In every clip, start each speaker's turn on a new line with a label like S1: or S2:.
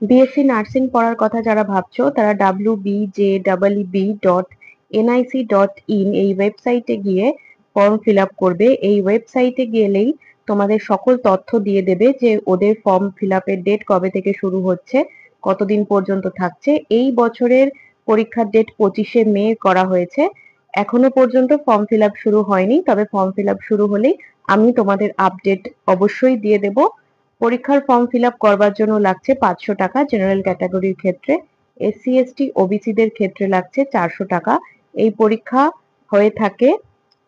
S1: BSc nursing পড়ার কথা যারা ভাবছো তারা wbjebb.nic.in এই ওয়েবসাইটে গিয়ে ফর্ম ফিল আপ করবে। এই ওয়েবসাইটে গেলেই তোমাদের সকল তথ্য দিয়ে দেবে যে ওদের ফর্ম ফিল আপের ডেট কবে থেকে শুরু হচ্ছে, কতদিন পর্যন্ত থাকছে। এই বছরের পরীক্ষার ডেট 25শে মে করা হয়েছে। এখনো পর্যন্ত ফর্ম ফিল আপ শুরু হয়নি, তবে ফর্ম ফিল আপ শুরু হলেই আমি তোমাদের আপডেট অবশ্যই দিয়ে দেব। পরীক্ষার ফর্ম ফিল আপ করবার জন্য লাগছে 500 টাকা জেনারেল ক্যাটাগরির ক্ষেত্রে, এসসি এসটি ওবিসি দের ক্ষেত্রে লাগছে 400 টাকা। এই পরীক্ষা হয়ে থাকে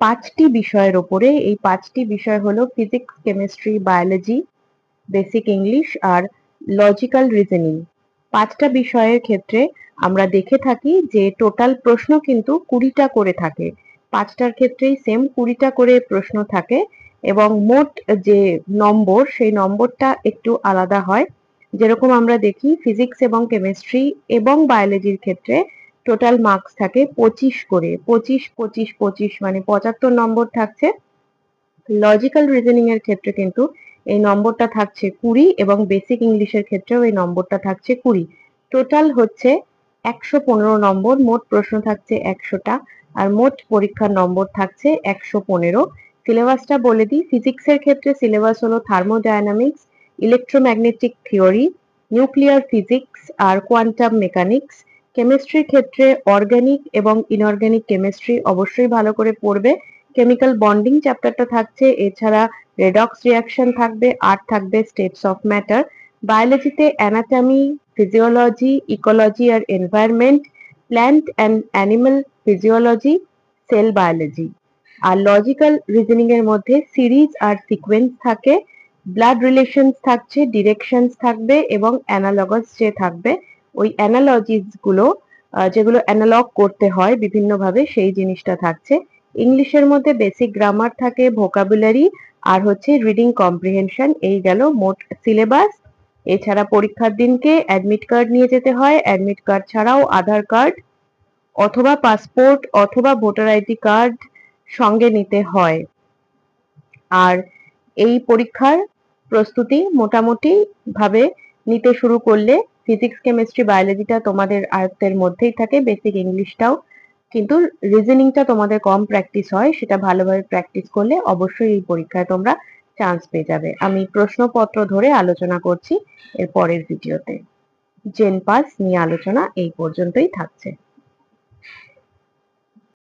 S1: 5টি বিষয়ের ওপরে। এই 5টি বিষয় হলো physics, chemistry, biology, basic English আর লজিক্যাল রিজনিং। 5টা বিষয়ের ক্ষেত্রে আমরা দেখে থাকি যে টোটাল প্রশ্ন কিন্তু 20টা করে থাকে। 5টার ক্ষেত্রেই সেম 20টা করে প্রশ্ন থাকে এবং মোট যে নম্বর সেই নম্বরটা একটু আলাদা হয়। যেরকম আমরা দেখি ফিজিক্স এবং কেমিস্ট্রি এবং বায়োলজির ক্ষেত্রে টোটাল মার্কস থাকে 25 করে, 25 25 25 মানে 75 নম্বর থাকছে। লজিক্যাল রিজনিং এর ক্ষেত্রে কিন্তু এই নম্বরটা থাকছে 20 এবং বেসিক ইংলিশের ক্ষেত্রেও এই নম্বরটা থাকছে 20। টোটাল হচ্ছে 115 নম্বর। মোট প্রশ্ন থাকছে 100টা আর মোট পরীক্ষার নম্বর থাকছে 115। সিলেবাসটা বলে দিই, ফিজিক্সের ক্ষেত্রে সিলেবাস হলো thermodynamics, electromagnetic theory, nuclear physics আর কোয়ান্টাম মেকানিক্স। কেমিস্ট্রির ক্ষেত্রে অর্গানিক এবং ইনঅর্গানিক কেমিস্ট্রি অবশ্যই ভালো করে পড়বে। কেমিক্যাল বন্ডিং চ্যাপ্টারটা থাকছে, এছাড়া রেডক্স রিঅ্যাকশন থাকবে আর থাকবে স্টেটস অফ ম্যাটার। বায়োলজিতে অ্যানাটমি, ফিজিওলজি, ইকোলজি আর environment, plant and animal physiology, cell biology. আর লজিক্যাল রিজনিং এর মধ্যে সিরিজ আর সিকোয়েন্স থাকে, ব্লাড রিলেশনস থাকছে, ডিরেকশনস থাকবে এবং অ্যানালগাস যে থাকবে ওই অ্যানালজিস গুলো যেগুলো অ্যানালগ করতে হয় বিভিন্নভাবে সেই জিনিসটা থাকছে। ইংলিশের মধ্যে বেসিক গ্রামার থাকে, ভোকাবুলারি আর হচ্ছে রিডিং কম্প্রিহেনশন। এই গেল মোট সিলেবাস। এছাড়া পরীক্ষার দিনকে অ্যাডমিট কার্ড নিয়ে যেতে হয়, অ্যাডমিট কার্ড ছাড়াও আধার কার্ড অথবা পাসপোর্ট অথবা ভোটার আইডি কার্ড সঙ্গে নিতে হয়। আর এই পরীক্ষার প্রস্তুতি মোটামুটি ভাবে নিতে শুরু করলে ফিজিক্স, কেমিস্ট্রি, বায়োলজিটা তোমাদের আয়ত্তের মধ্যেই থাকে, বেসিক ইংলিশটাও। কিন্তু রিজনিংটা তোমাদের কম প্র্যাকটিস হয়, সেটা ভালোভাবে প্র্যাকটিস করলে অবশ্যই এই পরীক্ষায় তোমরা চান্স পেয়ে যাবে। আমি প্রশ্নপত্র ধরে আলোচনা করছি এর পরের ভিডিওতে। জেন পাস নিয়ে আলোচনা এই পর্যন্তই থাকছে।